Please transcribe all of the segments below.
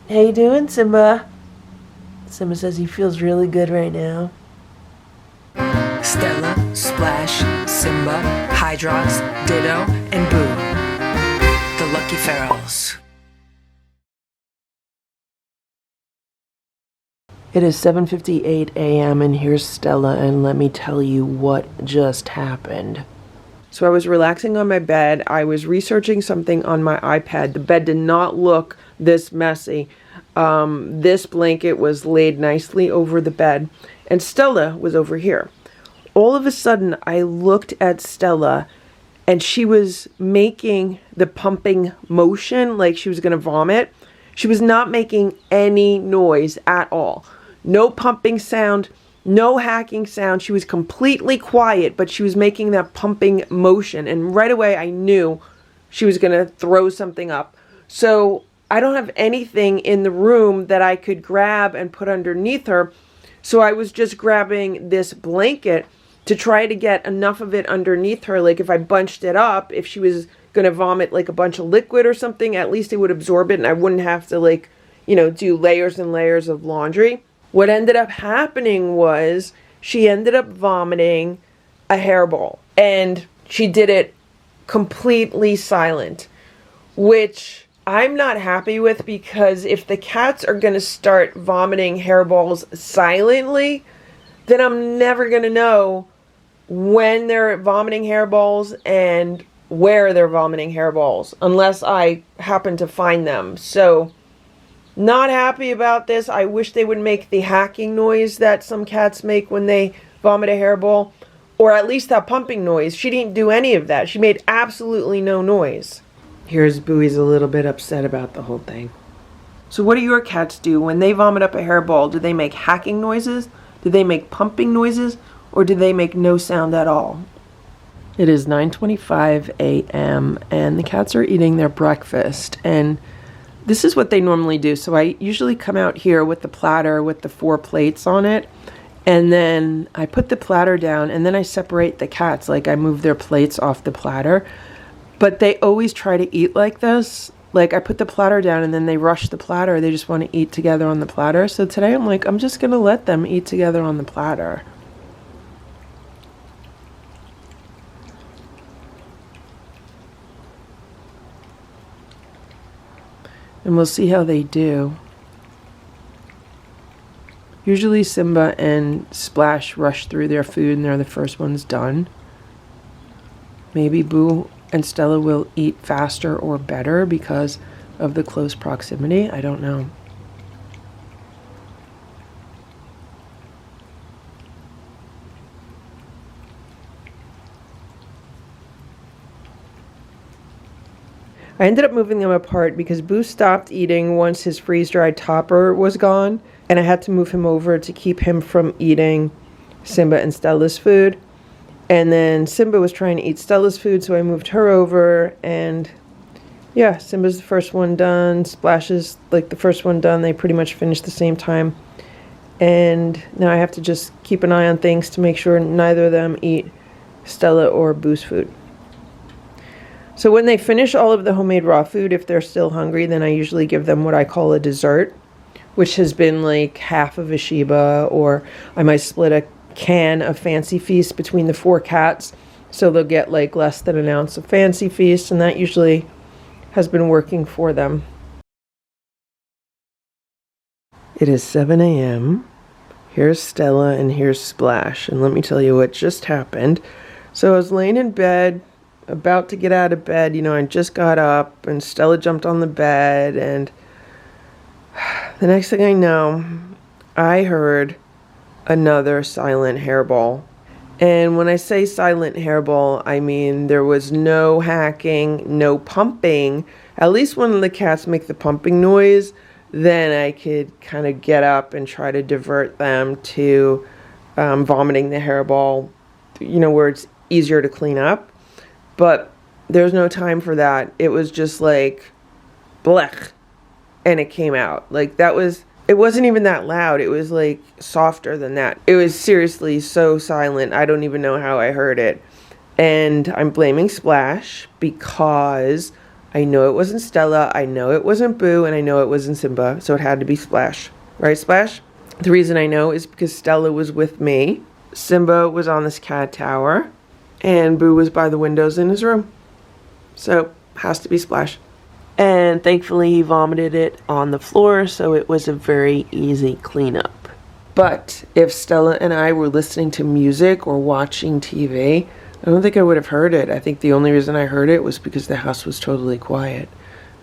How you doing, Simba? Simba says he feels really good right now. Stella, Splash, Simba, Hydrox, Ditto, and Boo. The Lucky Ferals. It is 7:58 a.m. and here's Stella, and let me tell you what just happened. So I was relaxing on my bed. I was researching something on my iPad. The bed did not look this messy. This blanket was laid nicely over the bed, and Stella was over here. All of a sudden, I looked at Stella, and she was making the pumping motion like she was going to vomit. She was not making any noise at all. No pumping sound, no hacking sound. She was completely quiet, but she was making that pumping motion. And right away, I knew she was going to throw something up. So I don't have anything in the room that I could grab and put underneath her. So I was just grabbing this blanket to try to get enough of it underneath her. Like if I bunched it up, if she was going to vomit like a bunch of liquid or something, at least it would absorb it and I wouldn't have to do layers and layers of laundry. What ended up happening was she ended up vomiting a hairball, and she did it completely silent, which I'm not happy with, because if the cats are going to start vomiting hairballs silently, then I'm never going to know when they're vomiting hairballs and where they're vomiting hairballs, unless I happen to find them. So, not happy about this. I wish they would make the hacking noise that some cats make when they vomit a hairball, or at least that pumping noise. She didn't do any of that. She made absolutely no noise. Here's Bowie's a little bit upset about the whole thing. So what do your cats do when they vomit up a hairball? Do they make hacking noises? Do they make pumping noises? Or do they make no sound at all? It is 9:25 a.m. and the cats are eating their breakfast, and this is what they normally do. So I usually come out here with the platter with the 4 plates on it, and then I put the platter down, and then I separate the cats. Like I move their plates off the platter, but they always try to eat like this. Like I put the platter down and then they rush the platter. They just want to eat together on the platter. So today I'm like, I'm just going to let them eat together on the platter. And we'll see how they do. Usually Simba and Splash rush through their food and they're the first ones done. Maybe Boo and Stella will eat faster or better because of the close proximity. I don't know. I ended up moving them apart because Boo stopped eating once his freeze-dried topper was gone, and I had to move him over to keep him from eating Simba and Stella's food. And then Simba was trying to eat Stella's food, so I moved her over, and yeah, Simba's the first one done. Splash is like the first one done. They pretty much finished the same time. And now I have to just keep an eye on things to make sure neither of them eat Stella or Boo's food. So when they finish all of the homemade raw food, if they're still hungry, then I usually give them what I call a dessert, which has been like half of a Sheba, or I might split a can of Fancy Feast between the 4 cats, so they'll get like less than an ounce of Fancy Feast, and that usually has been working for them. It is 7 a.m. Here's Stella and here's Splash, and let me tell you what just happened. So I was laying in bed, about to get out of bed, I just got up, and Stella jumped on the bed, and the next thing I know, I heard another silent hairball. And when I say silent hairball, I mean there was no hacking, no pumping. At least when the cats make the pumping noise, then I could kind of get up and try to divert them to vomiting the hairball, where it's easier to clean up. But there's no time for that. It was just like, blech, and it came out. Like it wasn't even that loud. It was like softer than that. It was seriously so silent. I don't even know how I heard it. And I'm blaming Splash because I know it wasn't Stella, I know it wasn't Boo, and I know it wasn't Simba, so it had to be Splash. Right, Splash? The reason I know is because Stella was with me, Simba was on this cat tower, and Boo was by the windows in his room. So, has to be Splash. And thankfully he vomited it on the floor, so it was a very easy cleanup. But if Stella and I were listening to music or watching TV, I don't think I would have heard it. I think the only reason I heard it was because the house was totally quiet.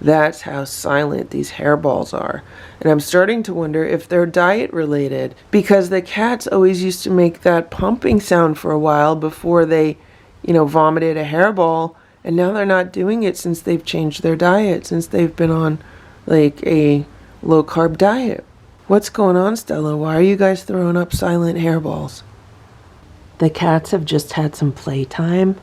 That's how silent these hairballs are. And I'm starting to wonder if they're diet related, because the cats always used to make that pumping sound for a while before they, vomited a hairball. And now they're not doing it since they've changed their diet, since they've been on like a low carb diet. What's going on, Stella? Why are you guys throwing up silent hairballs? The cats have just had some playtime.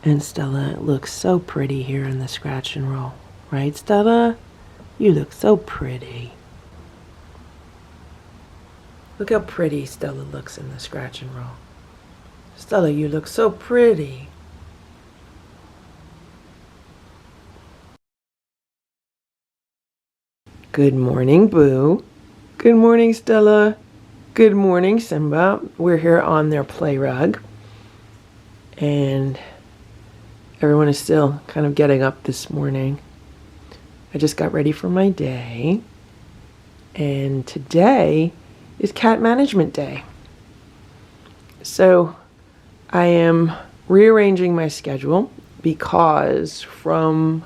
And Stella looks so pretty here in the scratch and roll. Right, Stella? You look so pretty. Look how pretty Stella looks in the scratch and roll. Stella, you look so pretty. Good morning, Boo. Good morning, Stella. Good morning, Simba. We're here on their play rug. And everyone is still kind of getting up this morning. I just got ready for my day. And today is cat management day. So I am rearranging my schedule because from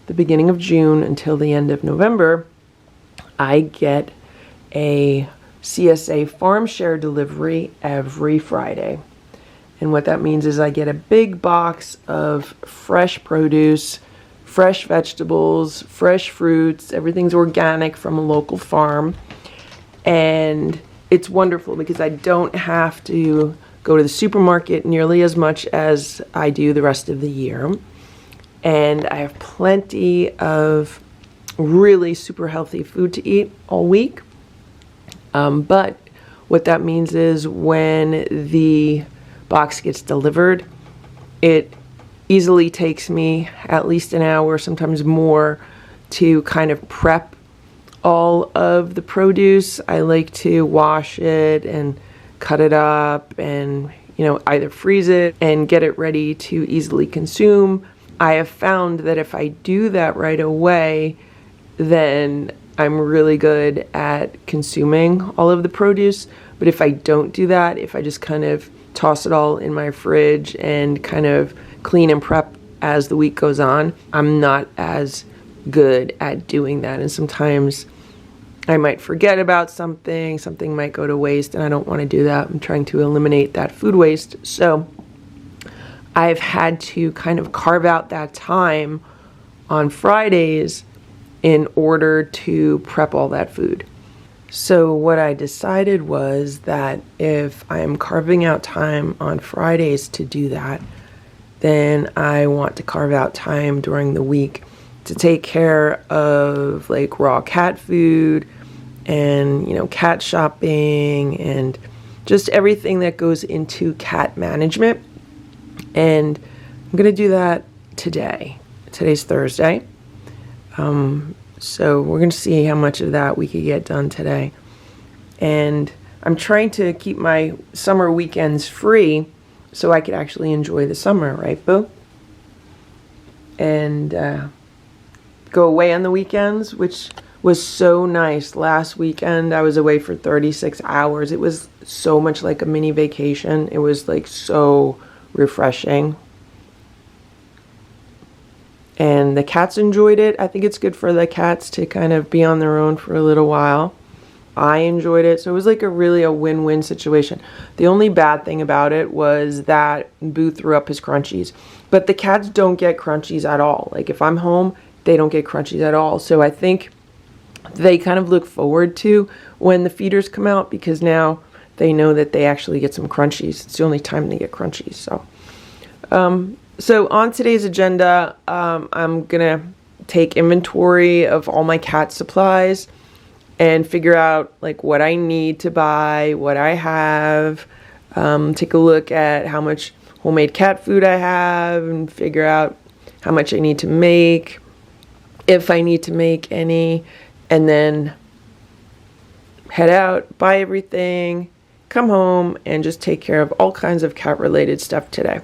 the beginning of June until the end of November, I get a CSA farm share delivery every Friday. And what that means is I get a big box of fresh produce, fresh vegetables, fresh fruits, everything's organic from a local farm. And it's wonderful because I don't have to go to the supermarket nearly as much as I do the rest of the year. And I have plenty of really super healthy food to eat all week. But what that means is when the box gets delivered, it easily takes me at least an hour, sometimes more, to kind of prep all of the produce. I like to wash it and cut it up and, either freeze it and get it ready to easily consume. I have found that if I do that right away, then I'm really good at consuming all of the produce. But if I don't do that, if I just kind of toss it all in my fridge and kind of clean and prep as the week goes on, I'm not as good at doing that. And sometimes I might forget about something might go to waste, and I don't want to do that. I'm trying to eliminate that food waste. So I've had to kind of carve out that time on Fridays in order to prep all that food. So what I decided was that if I am carving out time on Fridays to do that, then I want to carve out time during the week to take care of like raw cat food and, cat shopping and just everything that goes into cat management. And I'm going to do that today. Today's Thursday. So we're going to see how much of that we could get done today. And I'm trying to keep my summer weekends free so I could actually enjoy the summer, right, Boo? And go away on the weekends, which was so nice. Last weekend, I was away for 36 hours. It was so much like a mini vacation. It was like so refreshing. And the cats enjoyed it. I think it's good for the cats to kind of be on their own for a little while. I enjoyed it. So it was like a win-win situation. The only bad thing about it was that Boo threw up his crunchies. But the cats don't get crunchies at all. Like if I'm home, they don't get crunchies at all. So I think they kind of look forward to when the feeders come out, because now they know that they actually get some crunchies. It's the only time they get crunchies. So on today's agenda, I'm gonna take inventory of all my cat supplies and figure out like what I need to buy, what I have, take a look at how much homemade cat food I have, and figure out how much I need to make, if I need to make any, and then head out, buy everything, come home, and just take care of all kinds of cat-related stuff today.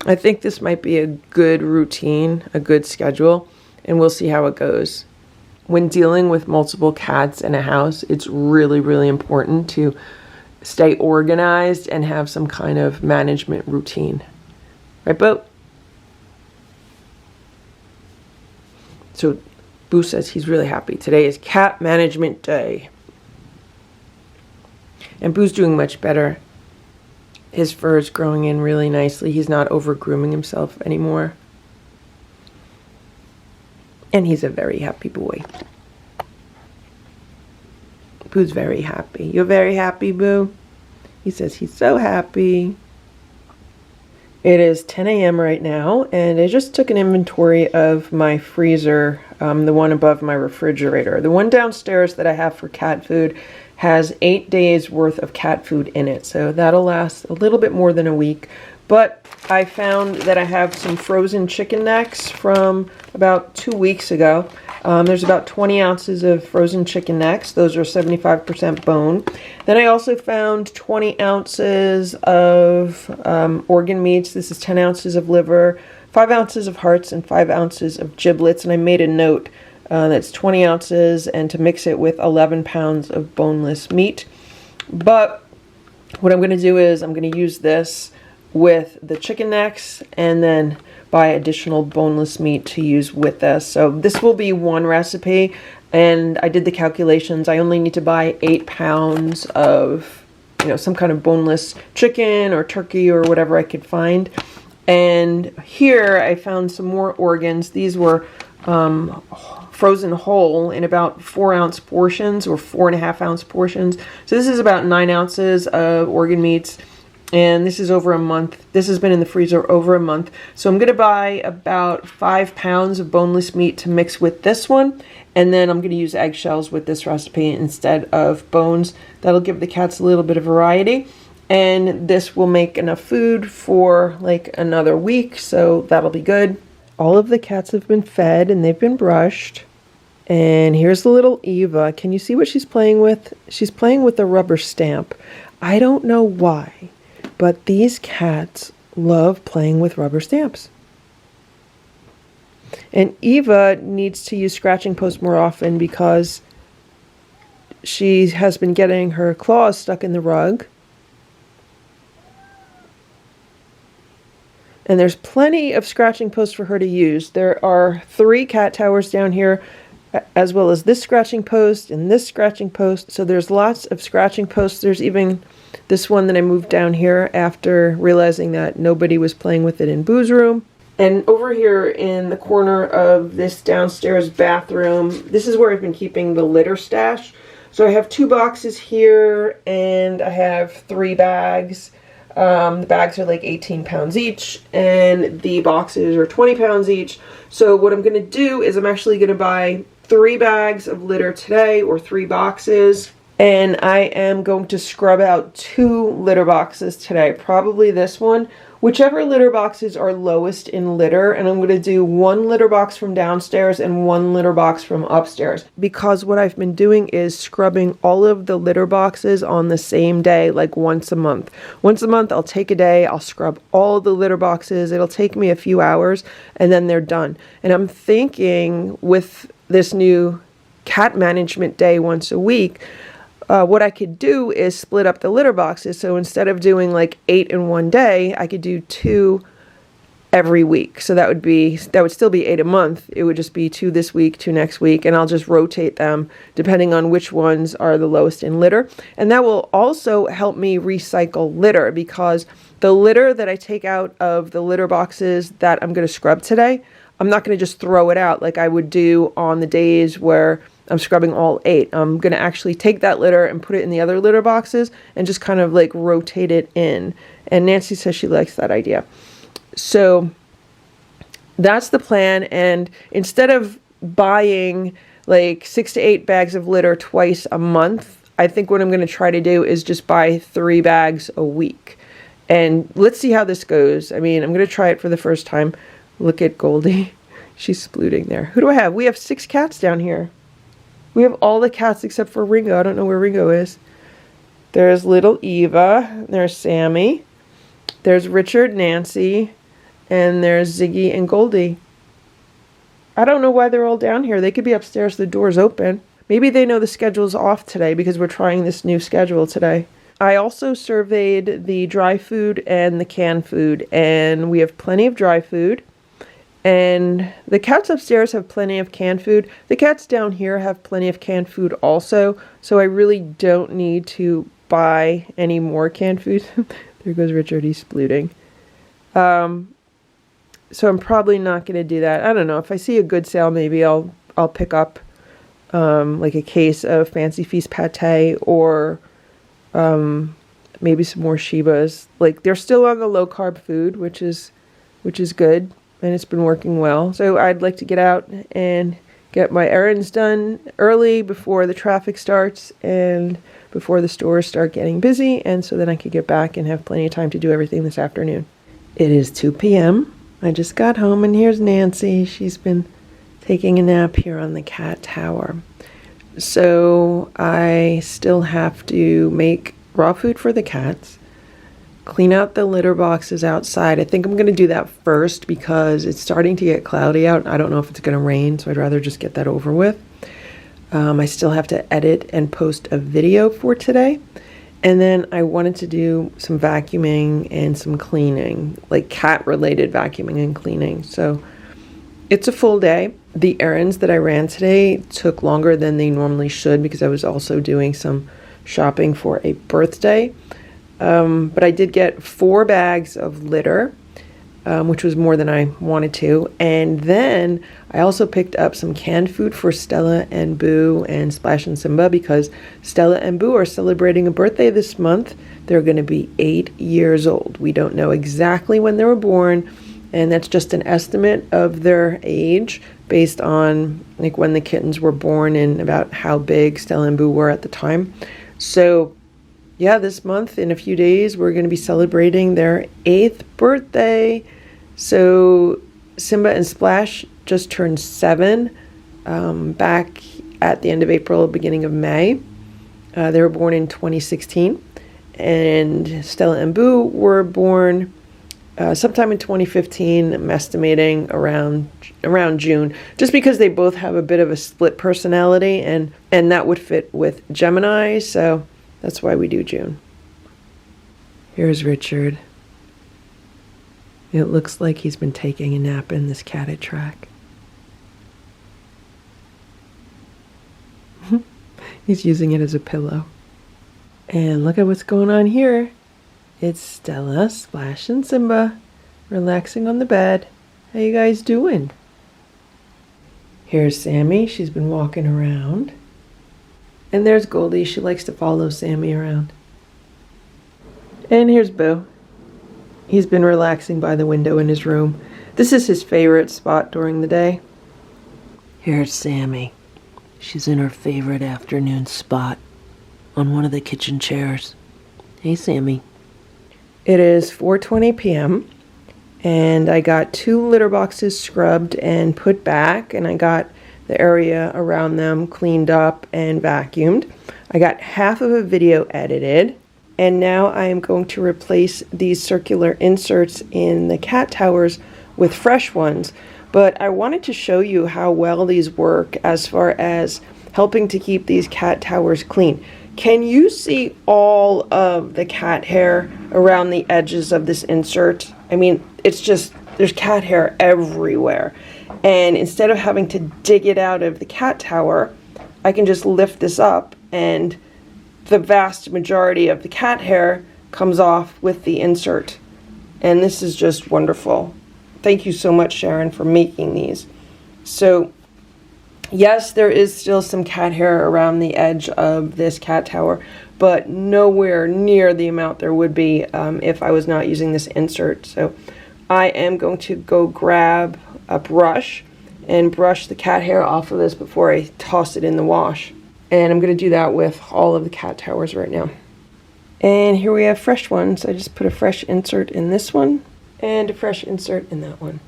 I think this might be a good routine, a good schedule, and we'll see how it goes. When dealing with multiple cats in a house, it's really, really important to stay organized and have some kind of management routine. Right, Bo? So Boo says he's really happy. Today is cat management day. And Boo's doing much better. His fur is growing in really nicely. He's not over grooming himself anymore. And he's a very happy boy. Boo's very happy. You're very happy, Boo? He says he's so happy. It is 10 a.m. right now, and I just took an inventory of my freezer, the one above my refrigerator. The one downstairs that I have for cat food has 8 days worth of cat food in it, so that'll last a little bit more than a week. But I found that I have some frozen chicken necks from about 2 weeks ago. There's about 20 ounces of frozen chicken necks. Those are 75% bone. Then I also found 20 ounces of organ meats. This is 10 ounces of liver, 5 ounces of hearts, and 5 ounces of giblets. And I made a note that's 20 ounces and to mix it with 11 pounds of boneless meat. But what I'm going to do is I'm going to use this with the chicken necks and then buy additional boneless meat to use with this. So this will be one recipe, and I did the calculations. I only need to buy 8 pounds of, some kind of boneless chicken or turkey or whatever I could find. And here I found some more organs. These were frozen whole in about 4-ounce portions or 4.5-ounce portions. So this is about 9 ounces of organ meats. And this is over a month. This has been in the freezer over a month. So I'm going to buy about 5 pounds of boneless meat to mix with this one. And then I'm going to use eggshells with this recipe instead of bones. That'll give the cats a little bit of variety. And this will make enough food for like another week. So that'll be good. All of the cats have been fed and they've been brushed. And here's the little Eva. Can you see what she's playing with? She's playing with a rubber stamp. I don't know why, but these cats love playing with rubber stamps. And Eva needs to use scratching post more often because she has been getting her claws stuck in the rug. And there's plenty of scratching posts for her to use. There are 3 cat towers down here, as well as this scratching post and this scratching post. So there's lots of scratching posts. There's even this one that I moved down here after realizing that nobody was playing with it in Boo's room. And over here in the corner of this downstairs bathroom, this is where I've been keeping the litter stash. So I have 2 boxes here and I have 3 bags. The bags are like 18 pounds each and the boxes are 20 pounds each. So what I'm going to do is I'm actually going to buy 3 bags of litter today, or 3 boxes. And I am going to scrub out 2 litter boxes today. Probably this one. Whichever litter boxes are lowest in litter, and I'm going to do 1 litter box from downstairs and 1 litter box from upstairs. Because what I've been doing is scrubbing all of the litter boxes on the same day, like once a month. Once a month, I'll take a day, I'll scrub all the litter boxes. It'll take me a few hours, and then they're done. And I'm thinking with this new cat management day once a week, what I could do is split up the litter boxes. So instead of doing like 8 in one day, I could do 2 every week. So that would still be 8 a month. It would just be 2 this week, 2 next week, and I'll just rotate them depending on which ones are the lowest in litter. And that will also help me recycle litter, because the litter that I take out of the litter boxes that I'm going to scrub today, I'm not going to just throw it out like I would do on the days where I'm scrubbing all 8. I'm going to actually take that litter and put it in the other litter boxes and just kind of like rotate it in. And Nancy says she likes that idea. So that's the plan. And instead of buying like 6 to 8 bags of litter twice a month, I think what I'm going to try to do is just buy 3 bags a week. And let's see how this goes. I mean, I'm going to try it for the first time. Look at Goldie. She's splooting there. Who do I have? We have 6 cats down here. We have all the cats except for Ringo. I don't know where Ringo is. There's little Eva. There's Sammy. There's Richard, Nancy. And there's Ziggy and Goldie. I don't know why they're all down here. They could be upstairs. The door's open. Maybe they know the schedule's off today because we're trying this new schedule today. I also surveyed the dry food and the canned food. And we have plenty of dry food. And the cats upstairs have plenty of canned food. The cats down here have plenty of canned food also. So I really don't need to buy any more canned food. There goes Richard. He's splooting. So I'm probably not going to do that. I don't know. If I see a good sale, maybe I'll pick up like a case of Fancy Feast pate or maybe some more Shibas. Like they're still on the low carb food, which is good. And it's been working well. So I'd like to get out and get my errands done early before the traffic starts and before the stores start getting busy. And so then I could get back and have plenty of time to do everything this afternoon. It is 2 p.m. I just got home and here's Nancy. She's been taking a nap here on the cat tower. So I still have to make raw food for the cats. Clean out the litter boxes outside. I think I'm going to do that first because it's starting to get cloudy out. I don't know if it's going to rain, so I'd rather just get that over with. I still have to edit and post a video for today. And then I wanted to do some vacuuming and some cleaning, like cat-related vacuuming and cleaning. So it's a full day. The errands that I ran today took longer than they normally should because I was also doing some shopping for a birthday. But I did get 4 bags of litter, which was more than I wanted to. And then I also picked up some canned food for Stella and Boo and Splash and Simba because Stella and Boo are celebrating a birthday this month. They're going to be 8 years old. We don't know exactly when they were born, and that's just an estimate of their age based on like when the kittens were born and about how big Stella and Boo were at the time. So yeah, this month, in a few days, we're going to be celebrating their 8th birthday. So Simba and Splash just turned 7 back at the end of April, beginning of May. They were born in 2016. And Stella and Boo were born sometime in 2015. I'm estimating around June, just because they both have a bit of a split personality, and that would fit with Gemini. So that's why we do June. Here's Richard. It looks like he's been taking a nap in this catted track. He's using it as a pillow. And look at what's going on here. It's Stella, Splash, and Simba relaxing on the bed. How you guys doing? Here's Sammy. She's been walking around. And there's Goldie. She likes to follow Sammy around. And here's Boo. He's been relaxing by the window in his room. This is his favorite spot during the day. Here's Sammy. She's in her favorite afternoon spot on one of the kitchen chairs. Hey, Sammy. It is 4:20 p.m. and I got 2 litter boxes scrubbed and put back, and I got the area around them cleaned up and vacuumed. I got half of a video edited, and now I am going to replace these circular inserts in the cat towers with fresh ones. But I wanted to show you how well these work as far as helping to keep these cat towers clean. Can you see all of the cat hair around the edges of this insert? I mean, it's just, there's cat hair everywhere. And instead of having to dig it out of the cat tower, I can just lift this up and the vast majority of the cat hair comes off with the insert. And this is just wonderful. Thank you so much, Sharon, for making these. So, yes, there is still some cat hair around the edge of this cat tower, but nowhere near the amount there would be if I was not using this insert. So I am going to go grab a brush and brush the cat hair off of this before I toss it in the wash. And I'm going to do that with all of the cat towers right now. And here we have fresh ones. I just put a fresh insert in this one and a fresh insert in that one.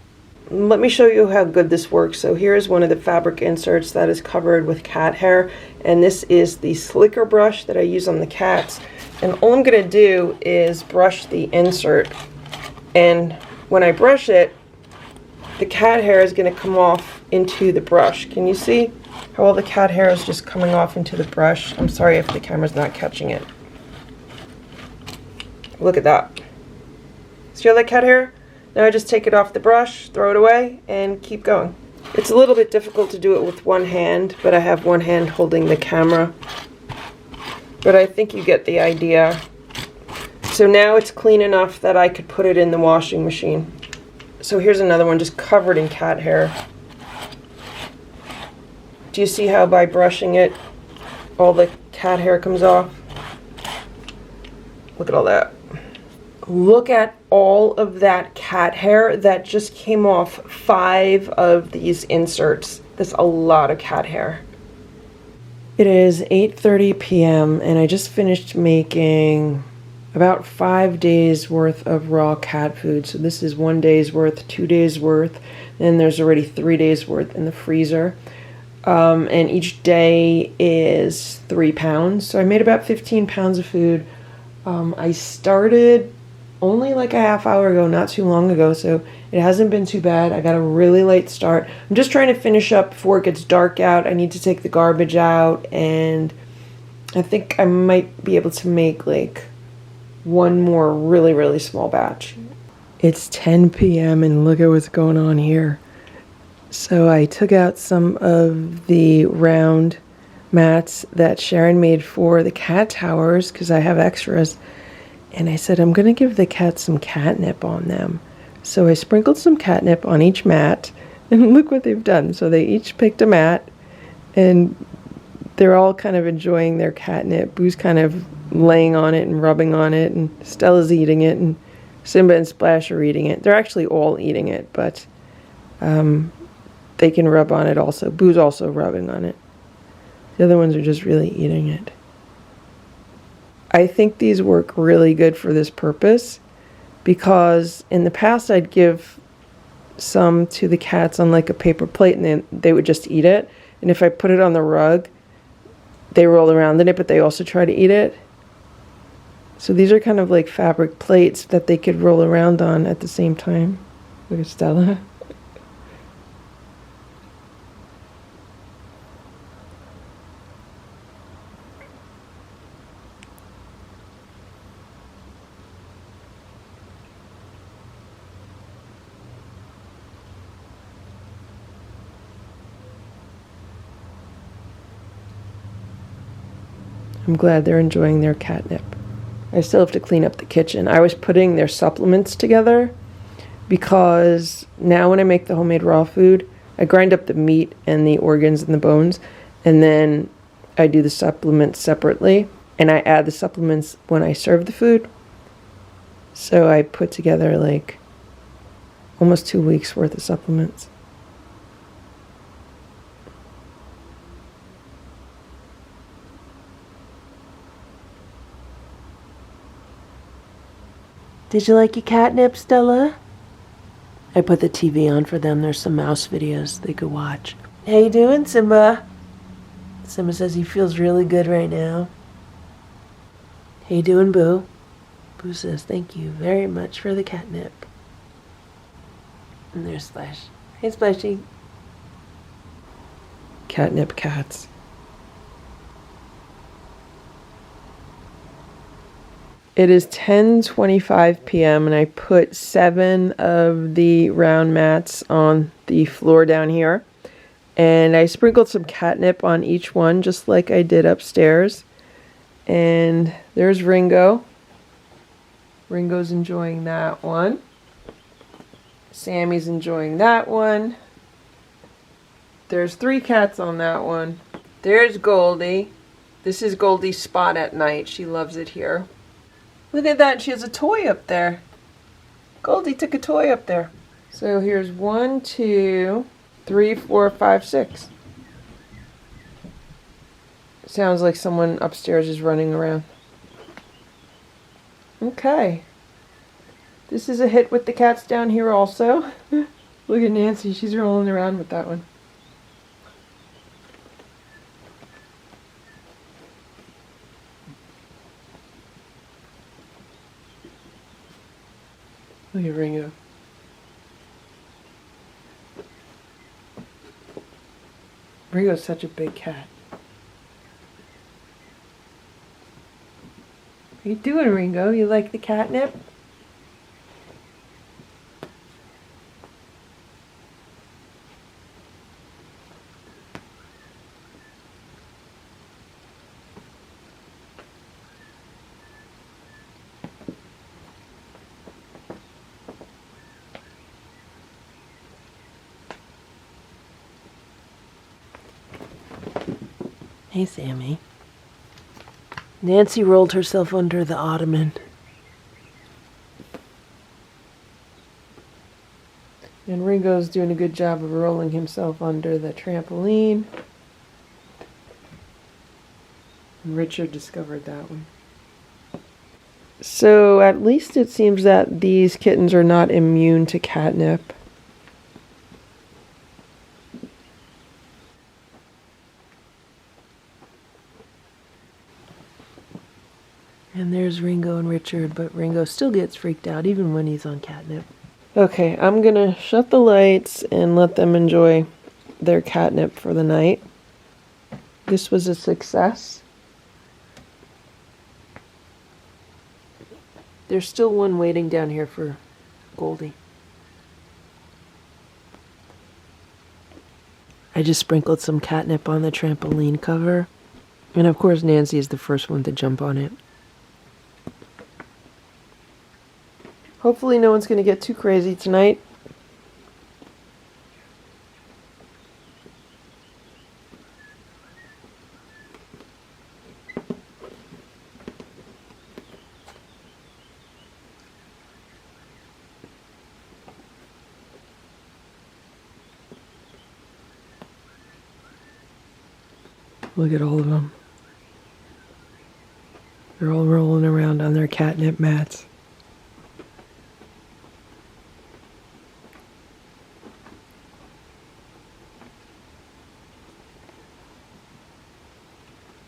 let me show you how good this works. So here's one of the fabric inserts that is covered with cat hair, and this is the slicker brush that I use on the cats. And all I'm going to do is brush the insert, and when I brush it, the cat hair is going to come off into the brush. Can you see how all the cat hair is just coming off into the brush? I'm sorry if the camera's not catching it. Look at that. See all that cat hair? Now I just take it off the brush, throw it away, and keep going. It's a little bit difficult to do it with one hand, but I have one hand holding the camera. But I think you get the idea. So now it's clean enough that I could put it in the washing machine. So here's another one just covered in cat hair. Do you see how by brushing it, all the cat hair comes off? Look at all that. Look at all of that cat hair that just came off 5 of these inserts. That's a lot of cat hair. It is 8:30 p.m. and I just finished making about 5 days worth of raw cat food. So this is 1 day's worth, 2 days worth, and there's already 3 days worth in the freezer. And each day is 3 pounds. So I made about 15 pounds of food. I started only like a half hour ago, not too long ago, so it hasn't been too bad. I got a really late start. I'm just trying to finish up before it gets dark out. I need to take the garbage out, and I think I might be able to make like one more really, really small batch. It's 10 p.m. and look at what's going on here. So I took out some of the round mats that Sharon made for the cat towers because I have extras. And I said, I'm going to give the cats some catnip on them. So I sprinkled some catnip on each mat, and look what they've done. So they each picked a mat, and they're all kind of enjoying their catnip. Boo's kind of laying on it and rubbing on it, and Stella's eating it, and Simba and Splash are eating it. They're actually all eating it, but they can rub on it also. Boo's also rubbing on it. The other ones are just really eating it. I think these work really good for this purpose because in the past I'd give some to the cats on like a paper plate and then they would just eat it. And if I put it on the rug, they roll around in it, but they also try to eat it. So these are kind of like fabric plates that they could roll around on at the same time. Look at Stella. I'm glad they're enjoying their catnip. I still have to clean up the kitchen. I was putting their supplements together because now when I make the homemade raw food, I grind up the meat and the organs and the bones, and then I do the supplements separately, and I add the supplements when I serve the food. So I put together like almost 2 weeks worth of supplements. Did you like your catnip, Stella? I put the TV on for them. There's some mouse videos they could watch. How you doing, Simba? Simba says he feels really good right now. How you doing, Boo? Boo says thank you very much for the catnip. And there's Splash. Hey, Splashy. Catnip cats. It is 10:25 p.m. and I put 7 of the round mats on the floor down here. And I sprinkled some catnip on each one just like I did upstairs. And there's Ringo. Ringo's enjoying that one. Sammy's enjoying that one. There's 3 cats on that one. There's Goldie. This is Goldie's spot at night. She loves it here. Look at that, she has a toy up there. Goldie took a toy up there. So here's 1, 2, 3, 4, 5, 6. Sounds like someone upstairs is running around. Okay. This is a hit with the cats down here also. Look at Nancy, she's rolling around with that one. Look at Ringo. Ringo's such a big cat. What are you doing, Ringo? You like the catnip? Hey, Sammy. Nancy rolled herself under the ottoman. And Ringo's doing a good job of rolling himself under the trampoline. And Richard discovered that one. So at least it seems that these kittens are not immune to catnip. And there's Ringo and Richard, but Ringo still gets freaked out even when he's on catnip. Okay, I'm gonna shut the lights and let them enjoy their catnip for the night. This was a success. There's still one waiting down here for Goldie. I just sprinkled some catnip on the trampoline cover. And of course Nancy is the first one to jump on it. Hopefully no one's going to get too crazy tonight. Look at all of them. They're all rolling around on their catnip mats.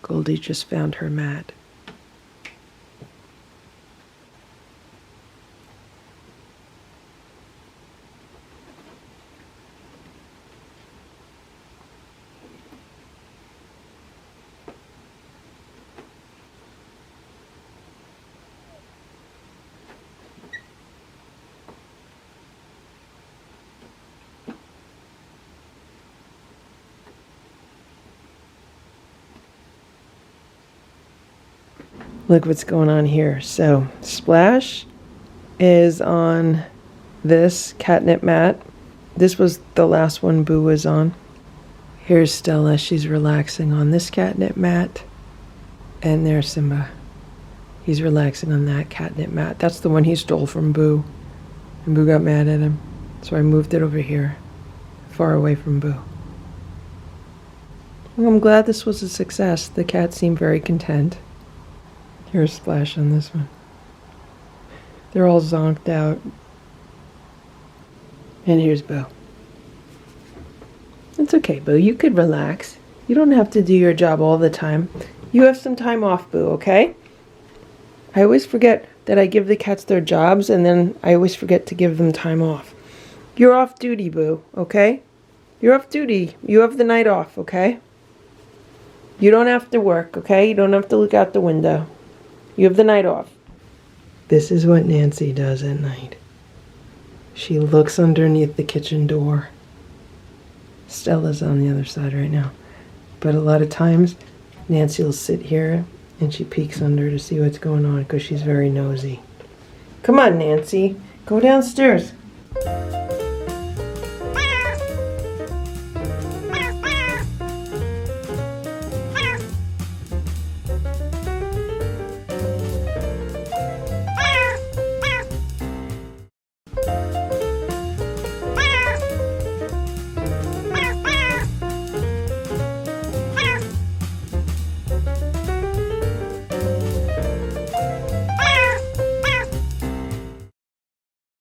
Goldie just found her mat. Look what's going on here. So Splash is on this catnip mat. This was the last one Boo was on. Here's Stella. She's relaxing on this catnip mat. And there's Simba. He's relaxing on that catnip mat. That's the one he stole from Boo. And Boo got mad at him. So I moved it over here, far away from Boo. Well, I'm glad this was a success. The cats seem very content. Here's Splash on this one. They're all zonked out. And here's Boo. It's okay, Boo. You could relax. You don't have to do your job all the time. You have some time off, Boo, okay? I always forget that I give the cats their jobs, and then I always forget to give them time off. You're off duty, Boo, okay? You're off duty. You have the night off, okay? You don't have to work, okay? You don't have to look out the window. You have the night off. This is what Nancy does at night. She looks underneath the kitchen door. Stella's on the other side right now. But a lot of times, Nancy will sit here and she peeks under to see what's going on because she's very nosy. Come on, Nancy. Go downstairs.